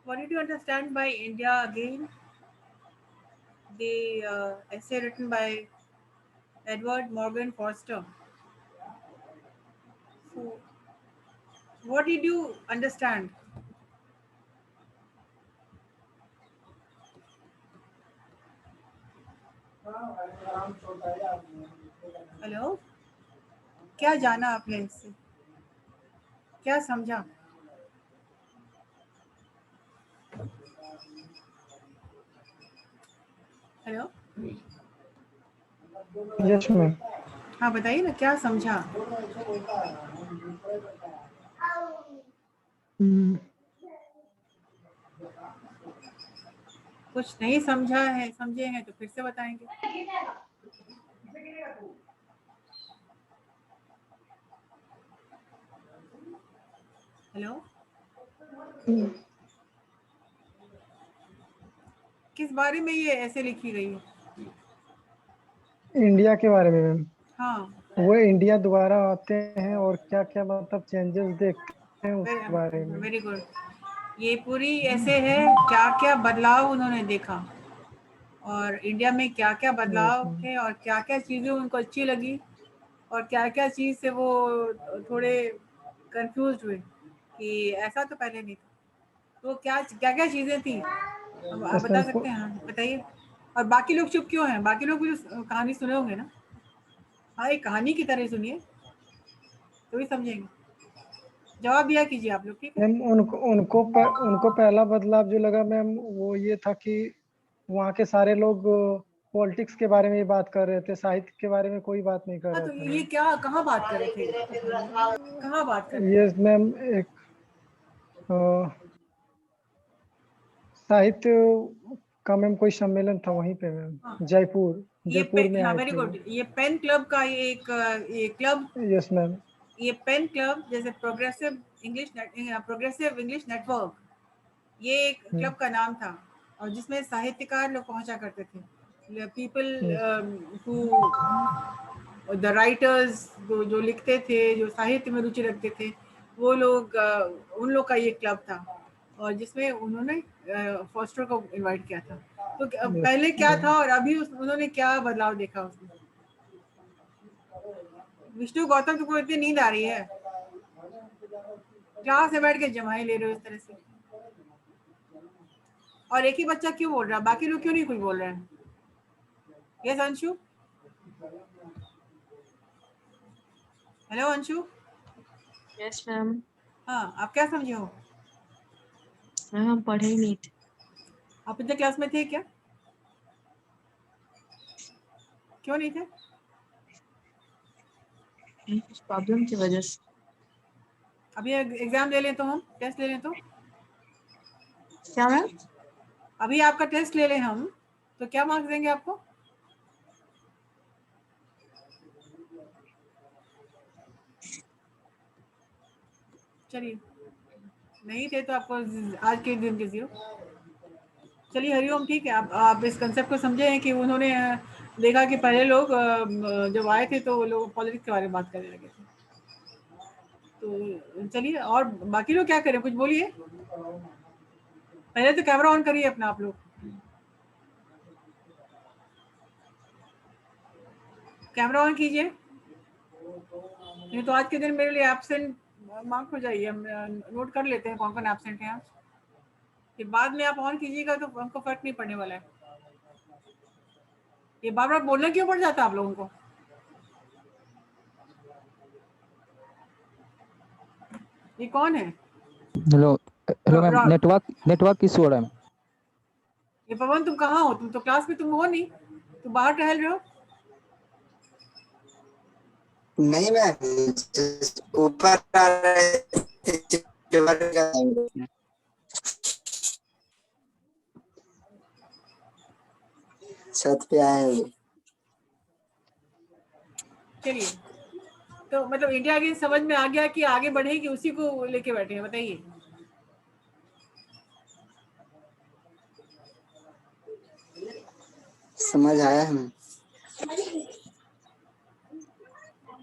What did you understand by India again? The essay written by Edward Morgan Foster. So, what did you understand? Hello, क्या जाना आपने इससे? क्या समझा? Hello, yes ma'am. हाँ बताइए ना, क्या समझा? कुछ नहीं समझा है, समझे हैं तो फिर से बताएंगे। हेलो, किस बारे में ये ऐसे लिखी गई है? इंडिया के बारे में मैम। हाँ, वो इंडिया दोबारा आते हैं और क्या क्या मतलब चेंजेस देखते हैं उसके बारे में। Very good. ये पूरी ऐसे है, क्या क्या बदलाव उन्होंने देखा और इंडिया में क्या क्या यस बदलाव मैम। थे और क्या क्या चीज़ें उनको अच्छी लगी और क्या क्या चीज़ से वो थोड़े कंफ्यूज हुए कि ऐसा तो पहले नहीं था। तो क्या क्या क्या चीज़ें थी, आप यस बता मैम। सकते हैं? हाँ बताइए। और बाकी लोग चुप क्यों हैं? बाकी लोग भी तो कहानी सुने होंगे ना। हाँ, एक कहानी की तरह सुनिए तो भी समझेंगे। जवाब दिया कीजिए आप लोग, ठीक है? मैम उनको पहला बदलाव जो लगा मैम वो ये था कि वहाँ के सारे लोग पॉलिटिक्स के बारे में ही बात कर रहे थे, साहित्य के बारे में कोई बात नहीं कर हाँ, रहा तो था ये मैम। क्या, कहाँ बात कर रहे थे? कहाँ बात कर रहे थे? Yes ma'am. एक अ, साहित्य का मैम कोई सम्मेलन था वहीं पे मैम। हाँ, जयपुर में हाँ आए वेरी थे वो। गुड। ये पेन क्लब का ये क्लब, यस मैम। ये पेन क्लब जैसे प्रोग्रेसिव इंग्लिश नेटवर्क, ये एक क्लब का नाम था और जिसमें साहित्यकार लोग पहुंचा करते थे। पीपल हु द राइटर्स जो लिखते थे, जो साहित्य में रुचि रखते थे, वो लोग उन लोग का ये क्लब था और जिसमें उन्होंने फॉस्टर को इनवाइट किया था। तो पहले क्या था और अभी उन्होंने क्या बदलाव देखा उसमें? विष्णु गौतम, तुमको इतनी नींद आ रही है? क्लास में बैठ के जमाई ले रहे हो इस तरह से। और एक ही बच्चा क्यों बोल रहा है, बाकी लोग क्यों नहीं कुछ बोल रहे हैं? Yes Anshu. Hello Anshu. Yes ma'am. हाँ, आप क्या समझे हो? मैम हम पढ़े ही नहीं थे। आप पिछले क्लास में थे क्या? क्यों नहीं थे? कुछ प्रॉब्लम की वजह से। अभी एग्जाम ले लें तो, हम टेस्ट ले लें तो? क्या मैम? अभी आपका टेस्ट ले लें हम तो क्या मार्क्स देंगे आपको? चलिए, नहीं थे तो आपको आज के दिन के 0। चलिए हरिओम, ठीक है। आप इस कंसेप्ट को समझे हैं कि उन्होंने देखा कि पहले लोग जब आए थे तो वो लोग पॉलिटिक्स के बारे में बात करने लगे थे। तो चलिए, और बाकी लोग क्या करें, कुछ बोलिए। पहले तो कैमरा ऑन करिए अपना आप लोग। कैमरा ऑन कीजिए, नहीं तो आज के दिन मेरे लिए एब्सेंट मार्क हो जाइए। हम नोट कर लेते हैं कौन कौन एब्सेंट है आज। फिर बाद में आप ऑन कीजिएगा तो हमको फर्क नहीं पड़ने वाला है। ये बार बार बोलना क्यों पड़ जाता है आप लोगों को? ये कौन है? Hello hello ma'am, network issue हो रहा है मैम। ये पवन, तुम कहाँ हो? तुम तो क्लास में तुम हो नहीं, तुम बाहर टहल रहे हो। नहीं मैम, ऊपर आ रहे थे। छत पे आए हैं। चलिए, तो मतलब इंडिया की समझ में आ गया कि आगे बढ़े कि उसी को लेके बैठे हैं, बताइए। समझ आया हमें।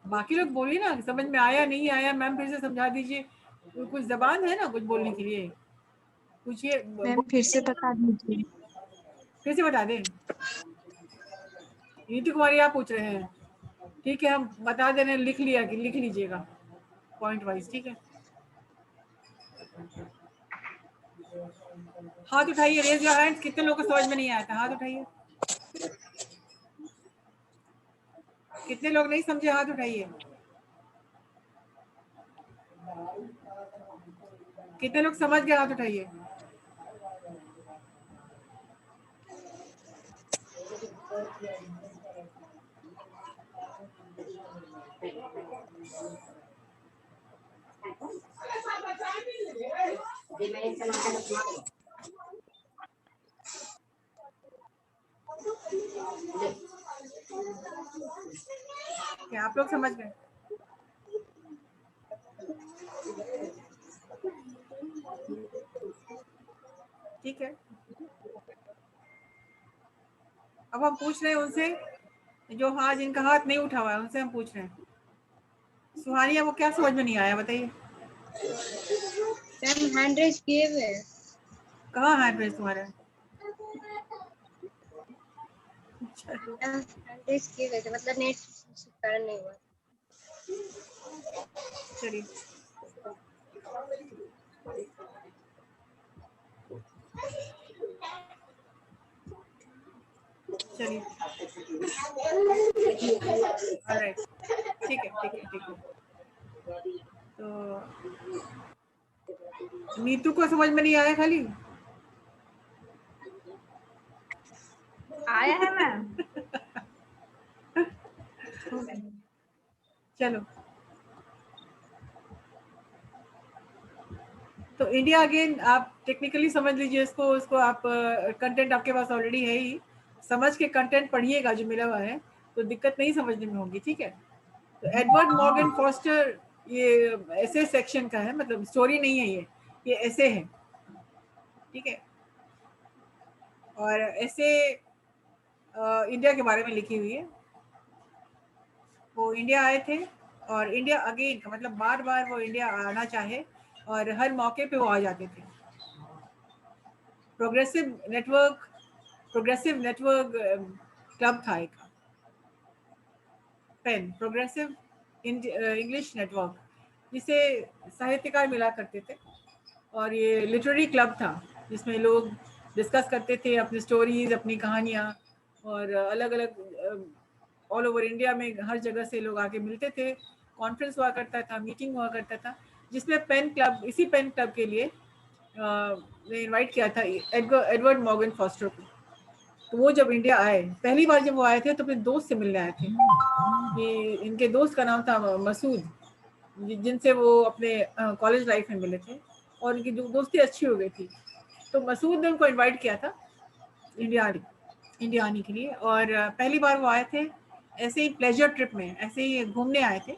बाकी लोग बोलिए ना, समझ में आया नहीं आया, मैम फिर से समझा दीजिए। कुछ जबान है ना कुछ बोलने के लिए। पूछिए। मैम फिर से बता दीजिए। फिर से बता दें? नीतू कुमारी आप पूछ रहे हैं, ठीक है हम बता दे रहे हैं, लिख लीजिएगा पॉइंट वाइज, ठीक है। हाथ उठाइए, रेज योर हैंड्स। कितने लोगों को समझ में नहीं आया था? हाथ उठाइए। कितने लोग नहीं समझे? हाथ उठाइए। कितने लोग समझ गए? हाथ उठाइए। क्या आप लोग समझ गए? ठीक है, अब हम पूछ रहे हैं उनसे जो हाँ जिनका हाथ नहीं उठा हुआ है, उनसे हम पूछ रहे हैं। सुहानी आपको क्या समझ में नहीं आया बताइए? मैम हैंड रेज किए हुए हैं। कहाँ हैंड रेज तुम्हारा? हैंड रेज किए हुए थे, मतलब नेट कारण नहीं हुआ। चलिए, चलिए, ऑलराइट, ठीक है, ठीक है, ठीक है। तो नीतू को समझ में नहीं आया खाली? आया है मैम। चलो, तो इंडिया अगेन आप टेक्निकली समझ लीजिए इसको, उसको आप कंटेंट आपके पास ऑलरेडी है ही, समझ के कंटेंट पढ़िएगा जो मिला हुआ है, तो दिक्कत नहीं समझने में होगी, ठीक है। तो एडवर्ड मॉर्गन फॉस्टर ये ऐसे सेक्शन का है, मतलब स्टोरी नहीं है ये ऐसे है, ठीक है। और ऐसे इंडिया के बारे में लिखी हुई है। वो इंडिया आए थे और इंडिया अगेन का मतलब बार बार वो इंडिया आना चाहे और हर मौके पे वो आ जाते थे। प्रोग्रेसिव नेटवर्क क्लब था एक, पेन प्रोग्रेसिव इंग्लिश नेटवर्क, जिसे साहित्यकार मिला करते थे। और ये लिटरेरी क्लब था जिसमें लोग डिस्कस करते थे अपनी स्टोरीज, अपनी कहानियाँ, और अलग अलग ऑल ओवर इंडिया में हर जगह से लोग आके मिलते थे। कॉन्फ्रेंस हुआ करता था, मीटिंग हुआ करता था, जिसमें पेन क्लब, इसी पेन क्लब के लिए ने इनवाइट किया था एडवर्ड मॉर्गन फॉस्टर को। तो वो जब इंडिया आए, पहली बार जब वो आए थे तो अपने दोस्त से मिलने आए थे। ये इनके दोस्त का नाम था मसूद, जिनसे वो अपने कॉलेज लाइफ में मिले थे और उनकी दोस्ती अच्छी हो गई थी। तो मसूद ने उनको इनवाइट किया था इंडिया आने के लिए। और पहली बार वो आए थे ऐसे ही प्लेजर ट्रिप में, ऐसे ही घूमने आए थे,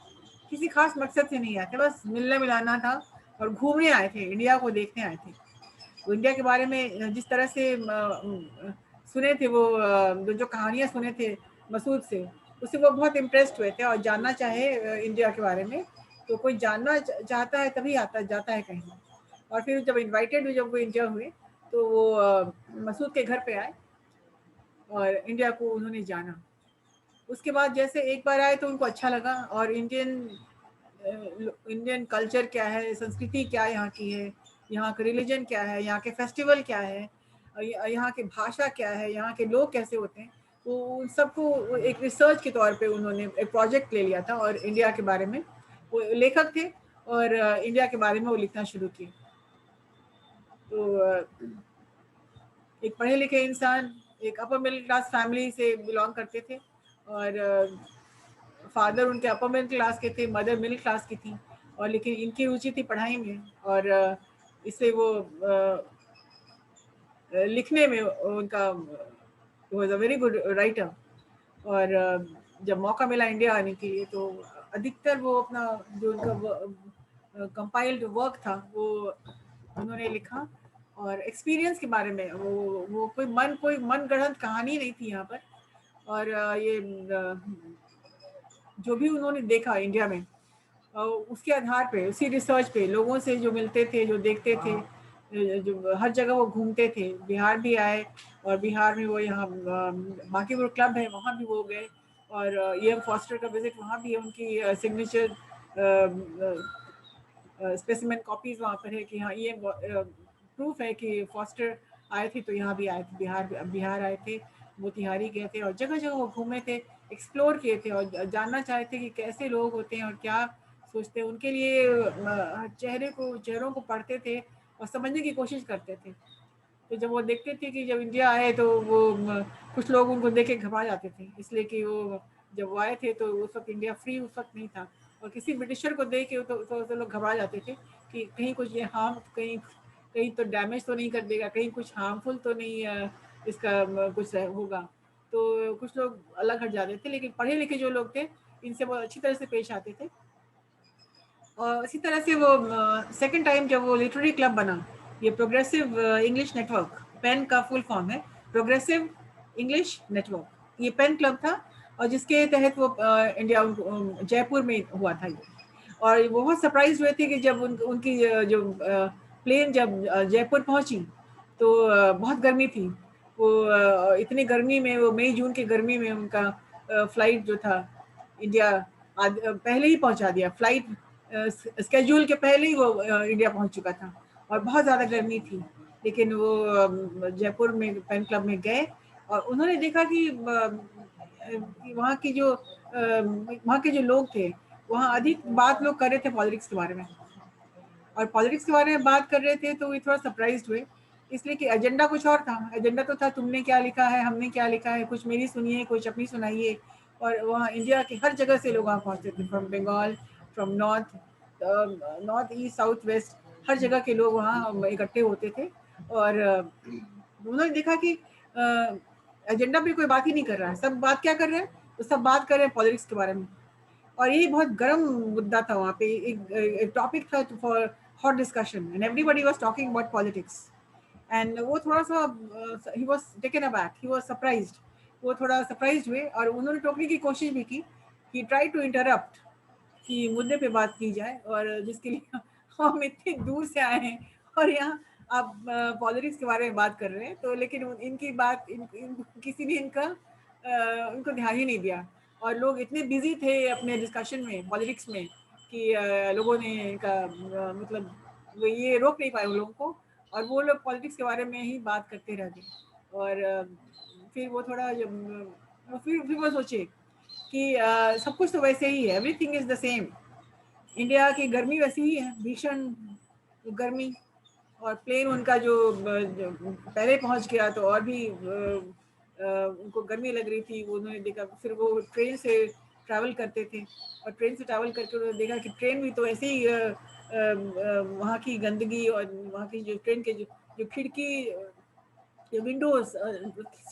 किसी खास मकसद से नहीं आए थे, बस मिलना मिलाना था और घूमने आए थे, इंडिया को देखने आए थे। वो इंडिया के बारे में जिस तरह से सुने थे, वो जो कहानियाँ सुने थे मसूद से, उससे वो बहुत इम्प्रेस्ड हुए थे और जानना चाहे इंडिया के बारे में। तो कोई जानना चाहता है तभी जाता है कहीं। और फिर जब इनवाइटेड हुए, जब वो इंडिया हुए, तो वो मसूद के घर पे आए और इंडिया को उन्होंने जाना। उसके बाद जैसे एक बार आए तो उनको अच्छा लगा, और इंडियन कल्चर क्या है, संस्कृति क्या यहाँ की है, यहाँ का रिलीजन क्या है, यहाँ के फेस्टिवल क्या है, यहाँ की भाषा क्या है, यहाँ के लोग कैसे होते हैं, वो उन सबको एक रिसर्च के तौर पे उन्होंने एक प्रोजेक्ट ले लिया था। और इंडिया के बारे में वो लेखक थे और इंडिया के बारे में वो लिखना शुरू किए। तो एक पढ़े लिखे इंसान, एक अपर मिडिल क्लास फैमिली से बिलोंग करते थे, और फादर उनके अपर मिडिल क्लास के थे, मदर मिडिल क्लास की थी, और लेकिन इनकी रुचि थी पढ़ाई में, और इससे वो लिखने में उनका was a very good writer. और जब मौका मिला इंडिया आने के लिए, तो अधिकतर वो अपना जो उनका कंपाइल्ड वर्क था वो उन्होंने लिखा, और एक्सपीरियंस के बारे में वो कोई मन गढ़ंत कहानी नहीं थी यहाँ पर। और ये जो भी उन्होंने देखा इंडिया में, उसके आधार पे, उसी रिसर्च पे, लोगों से जो मिलते थे, जो देखते थे, जो हर जगह वो घूमते थे, बिहार भी आए और बिहार में वो यहाँ बाकी वो क्लब है वहाँ भी वो गए, और ईएम फॉस्टर का विजिट वहाँ भी है, उनकी सिग्नेचर स्पेसिमेन कॉपीज वहाँ पर है कि हाँ ये प्रूफ है कि फॉस्टर आए थे तो यहाँ भी आए थे, बिहार आए थे, मोतिहारी गए थे और जगह जगह वो घूमे थे, एक्सप्लोर किए थे और जानना चाहते थे कि कैसे लोग होते हैं और क्या सोचते हैं। उनके लिए चेहरों को पढ़ते थे और समझने की कोशिश करते थे। तो जब वो देखते थे कि जब इंडिया आए तो वो कुछ लोग उनको देख के घबरा जाते थे, इसलिए कि वो जब वो आए थे तो उस वक्त इंडिया फ्री उस वक्त नहीं था, और किसी ब्रिटिशर को देख के तो लोग घबरा जाते थे कि कहीं कुछ ये हार्म, कहीं तो डैमेज तो नहीं कर देगा, कहीं कुछ हार्मफुल तो नहीं इसका कुछ होगा। तो कुछ लोग अलग हट जाते थे, लेकिन पढ़े लिखे जो लोग थे इनसे बहुत अच्छी तरह से पेश आते थे। और इसी तरह से वो सेकंड टाइम जब वो लिटरेरी क्लब बना, ये प्रोग्रेसिव इंग्लिश नेटवर्क, पेन का फुल फॉर्म है प्रोग्रेसिव इंग्लिश नेटवर्क, ये पेन क्लब था और जिसके तहत वो इंडिया जयपुर में हुआ था ये। और बहुत सरप्राइज हुए थे कि जब उनकी जो प्लेन जब जयपुर पहुंची तो बहुत गर्मी थी, वो इतनी गर्मी में, वो मई जून की गर्मी में उनका फ्लाइट जो था इंडिया पहले ही पहुंचा दिया, फ्लाइट स्केड्यूल के पहले ही वो इंडिया पहुंच चुका था और बहुत ज़्यादा गर्मी थी। लेकिन वो जयपुर में पेन क्लब में गए और उन्होंने देखा कि वहाँ के जो लोग थे वहाँ अधिक बात लोग कर रहे थे पॉलिटिक्स के बारे में, और पॉलिटिक्स के बारे में बात कर रहे थे तो वे थोड़ा सरप्राइज हुए, इसलिए कि एजेंडा कुछ और था। एजेंडा तो था तुमने क्या लिखा है, हमने क्या लिखा है, कुछ मेरी सुनिए, कुछ अपनी सुनाइए। और वहाँ इंडिया के हर जगह से लोग वहाँ पहुँचते थे, from Bengal, from north east, south west, हर जगह के लोग वहाँ इकट्ठे होते थे। और उन्होंने देखा कि एजेंडा पे कोई बात ही नहीं कर रहा है, सब बात क्या कर रहे हैं, तो सब बात कर रहे हैं पॉलिटिक्स के बारे में। और ये बहुत गर्म मुद्दा था वहाँ पे, एक टॉपिक था for hot discussion and everybody was talking about politics. And वो थोड़ा सा he was taken aback, he was surprised, वो थोड़ा सरप्राइज्ड हुए और उन्होंने टोकने की कोशिश भी की, ही ट्राई टू इंटरप्ट कि मुद्दे पे बात की जाए, और जिसके लिए हम इतने दूर से आए हैं और यहाँ आप पॉलिटिक्स के बारे में बात कर रहे हैं। तो लेकिन इनकी बात किसी ने उनको ध्यान ही नहीं दिया, और लोग इतने बिजी थे अपने डिस्कशन में पॉलिटिक्स में कि लोगों ने इनका मतलब वो ये रोक नहीं पाए उन लोगों को, और वो लोग पॉलिटिक्स के बारे में ही बात करते रह गए। और फिर वो थोड़ा फिर वो सोचे कि सब कुछ तो वैसे ही है, everything is the same, India की गर्मी वैसी ही है, भीषण गर्मी, और प्लेन उनका जो पहले पहुंच गया तो और भी उनको गर्मी लग रही थी। वो उन्होंने देखा, फिर वो ट्रेन से ट्रैवल करते थे और ट्रेन से ट्रैवल करके उन्होंने देखा कि ट्रेन भी तो ऐसे ही वहाँ की गंदगी और वहाँ की जो ट्रेन के जो खिड़की, जो विंडोज,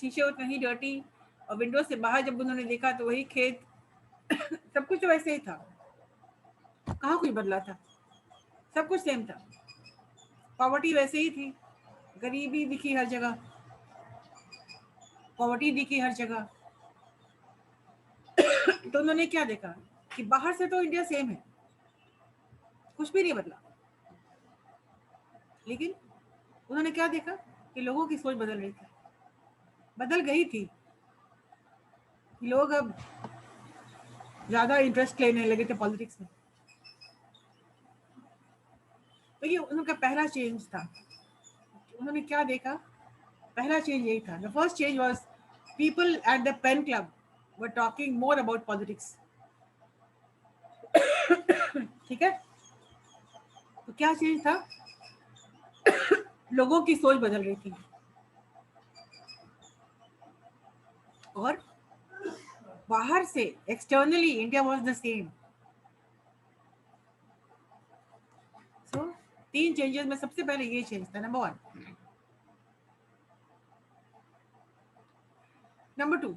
शीशे उतना ही डर्टी, और विंडो से बाहर जब उन्होंने देखा तो वही खेत सब कुछ तो वैसे ही था, कहाँ कुछ बदला था, सब कुछ सेम था, पॉवर्टी वैसे ही थी, गरीबी दिखी हर जगह, पॉवर्टी दिखी हर जगह। तो उन्होंने क्या देखा कि बाहर से तो इंडिया सेम है, कुछ भी नहीं बदला, लेकिन उन्होंने क्या देखा कि लोगों की सोच बदल रही थी, बदल गई थी, कि लोग अब ज्यादा इंटरेस्ट लेने लगे थे पॉलिटिक्स में। तो ये उनका पहला चेंज था। उन्होंने क्या देखा, पहला चेंज यही था। The first change was people at the pen club were talking more about politics. ठीक है, तो क्या चेंज था, लोगों की सोच बदल रही थी, और बाहर से externally India was the same. So 3 changes में सबसे पहले ये चेंज था, नंबर 1। नंबर 2,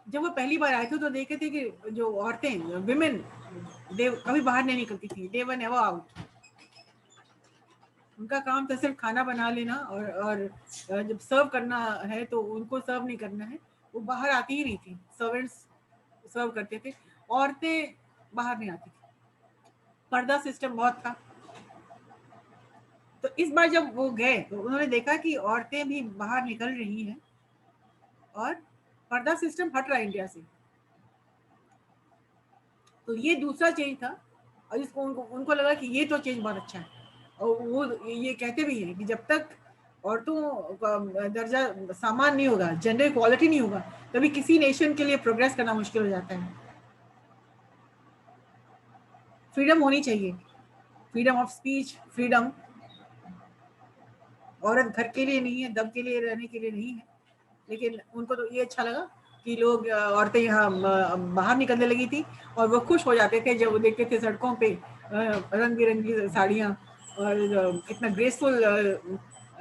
जब वो पहली बार आए थे तो देखे थे कि जो औरतें, विमेन, दे कभी बाहर नहीं निकलती थी, दे वर नेवर आउट। उनका काम था सिर्फ खाना बना लेना, और जब सर्व करना है तो उनको सर्व नहीं करना है, वो बाहर आती ही नहीं थी, सर्वेंट्स सर्व करते थे, औरतें बाहर नहीं आती थी। पर्दा सिस्टम बहुत था, तो इस बार जब वो गए तो उन्होंने देखा कि औरतें भी बाहर निकल रही हैं और पर्दा सिस्टम हट रहा है इंडिया से। तो ये दूसरा चेंज था और इसको उनको लगा कि ये तो चेंज बहुत अच्छा है। और वो ये कहते भी हैं कि जब तक औरतों का दर्जा सामान नहीं होगा, जेंडर इक्वालिटी नहीं होगा, तभी किसी नेशन के लिए प्रोग्रेस करना मुश्किल हो जाता है। फ्रीडम होनी चाहिए, फ्रीडम ऑफ स्पीच, फ्रीडम। औरत घर के लिए नहीं है, दब के लिए रहने के लिए नहीं है। लेकिन उनको तो ये अच्छा लगा कि लोग औरतें यहाँ बाहर निकलने लगी थी और वो खुश हो जाते थे जब वो देखते थे सड़कों पे रंग बिरंगी साड़ियाँ और कितना ग्रेसफुल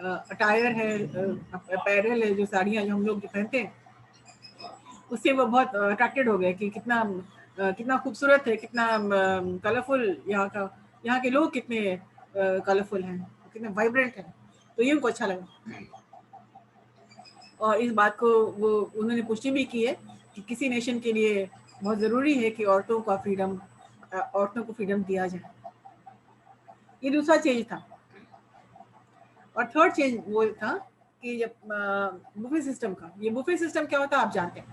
अटायर है, अपैरल है, जो साड़ियाँ जो हम लोग पहनते हैं, उससे वो बहुत अट्रैक्टेड हो गए कि कितना खूबसूरत है, कितना कलरफुल यहाँ के लोग कितने कलरफुल हैं, कितने वाइब्रेंट हैं। तो ये उनको अच्छा लगा और इस बात को वो उन्होंने पुष्टि भी की है कि किसी नेशन के लिए बहुत ज़रूरी है कि औरतों को फ्रीडम दिया जाए। ये दूसरा चेंज था। और थर्ड चेंज वो था कि जब बुफे सिस्टम का, ये बुफे सिस्टम क्या होता है आप जानते हैं।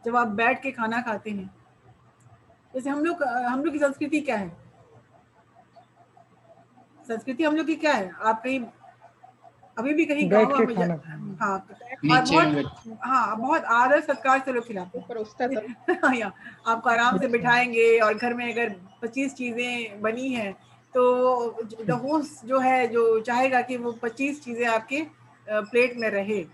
जब आप बैठ के खाना खाते हैं, जैसे हम लोग की संस्कृति क्या है, संस्कृति हम लोग की क्या है, आप कहीं अभी भी कहीं बैठ गाँव के में खाना खाना। हाँ, और बहुत आदर सत्कार से लोग खिलाते हैं। हाँ, या आपको आराम से बिठाएंगे और घर में अगर 25 चीजें बनी हैं तो द होस्ट जो है जो चाहेगा कि वो 25 चीजें आपके प्लेट में रहे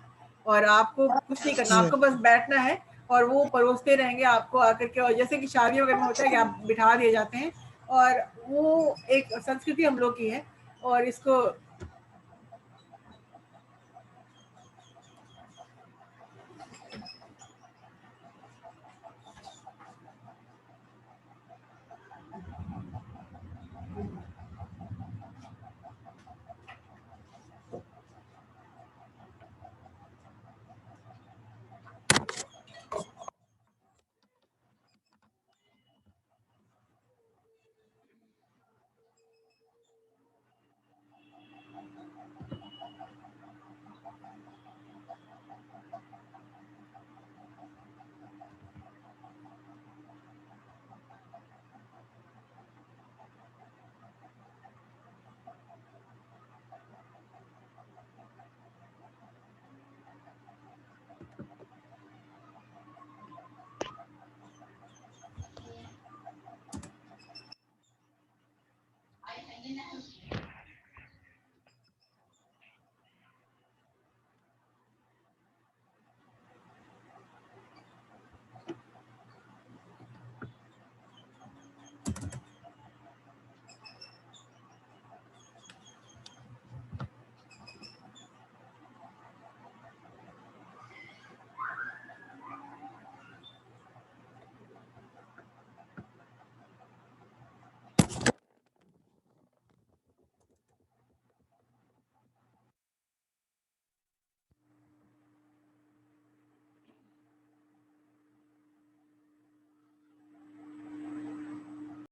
और आपको कुछ नहीं करना, आपको बस बैठना है और वो परोसते रहेंगे आपको आकर के। और जैसे कि शादियों वगैरह में होता है कि आप बिठा दिए जाते हैं और वो एक संस्कृति हम लोग की है और इसको